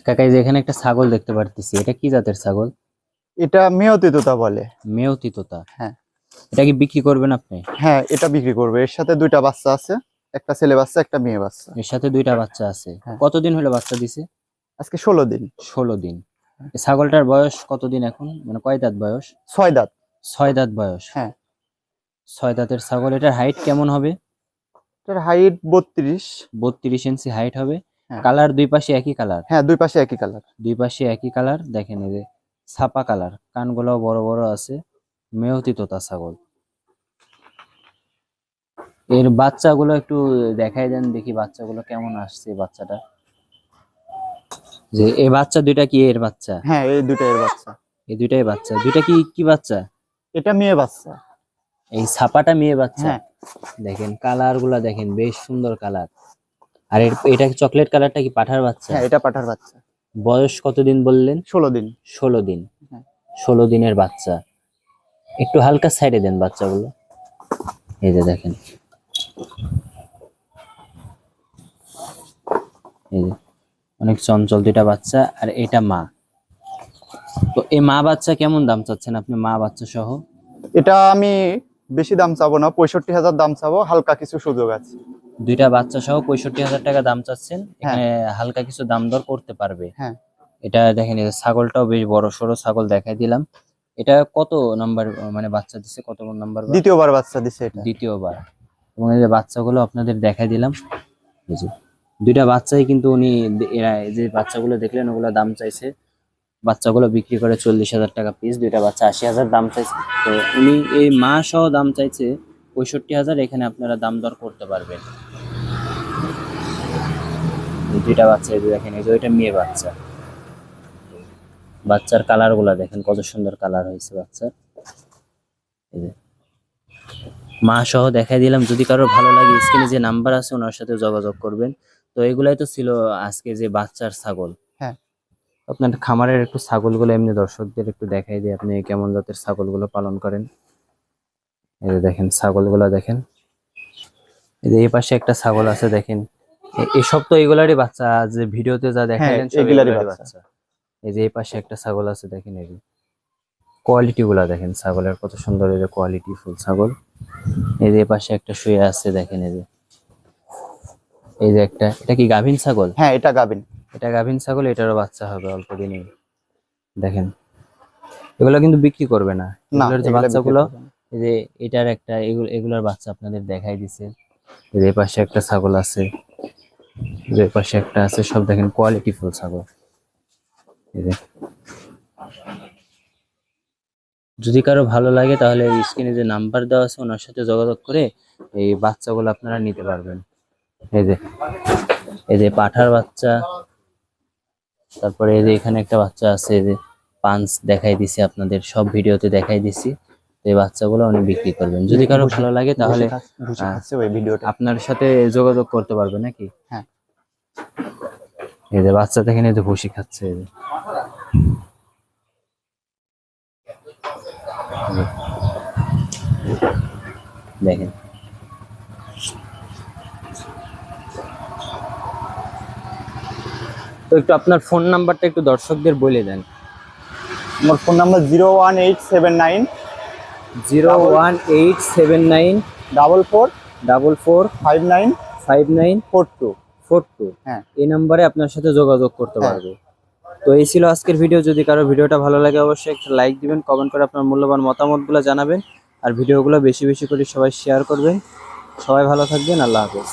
কাকা, এই যে এখানে একটা ছাগল দেখতে পারতেছি, এটা কি জাতের ছাগল? এটা মেয়তি তোতা বলে। মেয়তি তোতা। হ্যাঁ। এটা কি বিক্রি করবেন আপনি? হ্যাঁ, এটা বিক্রি করবে। এর সাথে দুইটা বাচ্চা আছে, একটা ছেলে বাচ্চা একটা মেয়ে বাচ্চা। এর সাথে দুইটা বাচ্চা আছে। হ্যাঁ। কতদিন হলো বাচ্চা দিছে? আজকে 16 দিন। 16 দিন। এই ছাগলটার বয়স কতদিন এখন, মানে কয় দাঁত বয়স? 6 দাঁত। 6 দাঁত বয়স। হ্যাঁ। 6 দাঁতের ছাগল। এটার হাইট কেমন হবে? এটার হাইট 32। 32 ইঞ্চি হাইট হবে। হ্যাঁ। কালার দুই পাশে একই কালার? হ্যাঁ, দুই পাশে একই কালার। দুই পাশে একই কালার। দেখেন এই যে ছাপা কালার, কানগুলো বড় বড় আছে। মেয়তি তোতা ছাগল। এর বাচ্চাগুলো একটু দেখাই দেন দেখি, বাচ্চাগুলো কেমন আসছে। বাচ্চাটা যে এই বাচ্চা দুইটা কি এর বাচ্চা? হ্যাঁ, এই দুইটা এর বাচ্চা। এই দুইটাই বাচ্চা। দুইটা কি কি বাচ্চা? এটা মেয়ে বাচ্চা। এই ছাপাটা মেয়ে বাচ্চা। হ্যাঁ। দেখেন কালার গুলা, দেখেন বেশ সুন্দর কালার। আর এটা চকলেট কালারটা কি পাঠার বাচ্চা? হ্যাঁ, এটা পাঠার বাচ্চা। বয়স কতদিন বললেন? 16 দিন। 16 দিন। হ্যাঁ। 16 দিনের বাচ্চা। একটু হালকা সাইডে দেন বাচ্চাগুলো। এই যে দেখেন, এই যে অনেক চঞ্চল দুইটা বাচ্চা। আর এটা মা। তো এই মা বাচ্চা কেমন দাম চাচ্ছেন আপনি, মা বাচ্চা সহ? এটা আমি বেশি দাম চাবো না, 65,000 দাম চাবো, হালকা কিছু সুযোগ আছে। দুইটা বাচ্চা সহ 65,000 টাকা দাম চাচ্ছেন। এখানে হালকা কিছু দাম দর করতে পারবে। হ্যাঁ। এটা দেখেন, এই যে ছাগলটাও বেশ বড় সড়ো ছাগল দেখাই দিলাম। এটা কত নাম্বার মানে বাচ্চা দিছে, কত নাম্বার? দ্বিতীয়বার বাচ্চা দিছে এটা। দ্বিতীয়বার। এবং এই যে বাচ্চাগুলো আপনাদের দেখাই দিলাম। এই যে দুইটা বাচ্চাই কিন্তু উনি, এরা এই যে বাচ্চাগুলো দেখলেন ওগুলো দাম চাইছে। বাচ্চাগুলো বিক্রি করে 40,000 টাকা পিস। দুইটা বাচ্চা 80,000 দাম চাইছে। তো উনি এই মা সহ দাম চাইছে 65,000। এখানে আপনারা দাম দর করতে পারবেন। এই দুইটা বাচ্চা, এই যে দেখেন, এই যে ওইটা মেয়ে বাচ্চা। বাচ্চার কালার গুলা দেখেন কত সুন্দর কালার হয়েছে বাচ্চার। এই যে মা সহ দেখাই দিলাম। যদি কারো ভালো লাগে স্ক্রিনে যে নাম্বার আছে ওনার সাথে যোগাযোগ করবেন। তো এগুলাই তো ছিল আজকে যে বাচ্চার ছাগল। হ্যাঁ। আপনার খামারের একটু ছাগলগুলো এমনি দর্শকদের একটু দেখাই দিয়ে, আপনি কেমন জাতের ছাগলগুলো পালন করেন। এই যে দেখেন ছাগলগুলো দেখেন। এই যে এই পাশে একটা ছাগল আছে দেখেন। এসব তো এগুলারই বাচ্চা, যে ভিডিওতে যা দেখাইলেন সব এগুলারই এগুলারই বাচ্চা। বাচ্চা। এই যে এই পাশে একটা ছাগল আছে দেখেন। এই কোয়ালিটি গুলা দেখেন ছাগলের কত সুন্দর, এই যে কোয়ালিটি ফুল ছাগল। এই যে পাশে একটা শুয়ে আছে দেখেন। এই যে একটা, এটা কি গাভীন ছাগল? হ্যাঁ, এটা গাভিন। এটা গাভীন ছাগল, এটারও বাচ্চা হবে অল্প দিনে। দেখেন এগুলো কিন্তু বিক্রি করবে না, এগুলোর যে বাচ্চাগুলো। এই যে এটার একটা, এগুলোর বাচ্চা আপনাদের দেখাই দিছে। এই যে পাশে একটা ছাগল আছে, যে পাশে একটা আছে, সব দেখেন কোয়ালিটি ফুল ছাগল। এই যে যদি কারো ভালো লাগে তাহলে স্ক্রিনে যে নাম্বার দেওয়া আছে ওনার সাথে যোগাযোগ করে এই বাচ্চাগুলো আপনারা নিতে পারবেন। এই যে পাঠার বাচ্চা। তারপরে এই যে এখানে একটা বাচ্চা আছে, এই যে পাঁচ দেখাই দিছি আপনাদের, সব ভিডিওতে দেখাই দিছি। এই বাচ্চাগুলো উনি বিক্রি করবেন। যদি কারো ভালো লাগে তাহলে আপনার সাথে যোগাযোগ করতে পারবে নাকি? হ্যাঁ। এই যে বাচ্চা দেখেন, এই যে ভুসি খাচ্ছে। এই যে দেখেন। তো একটু আপনার ফোন নাম্বারটা একটু দর্শকদের বলে দেন। আমার ফোন নাম্বার 01879 01879 44 59 5942। হ্যাঁ। এই নাম্বারে আপনার সাথে যোগাযোগ করতে পারবে। তো এই ছিল আজকের ভিডিও। যদি কারো ভিডিওটা ভালো লাগে অবশ্যই একটা লাইক দিবেন, কমেন্ট করে আপনার মূল্যবান মতামতগুলো জানাবেন। আর ভিডিওগুলো বেশি বেশি করে সবাই শেয়ার করবেন। সবাই ভালো থাকবেন। আল্লাহ হাফেজ।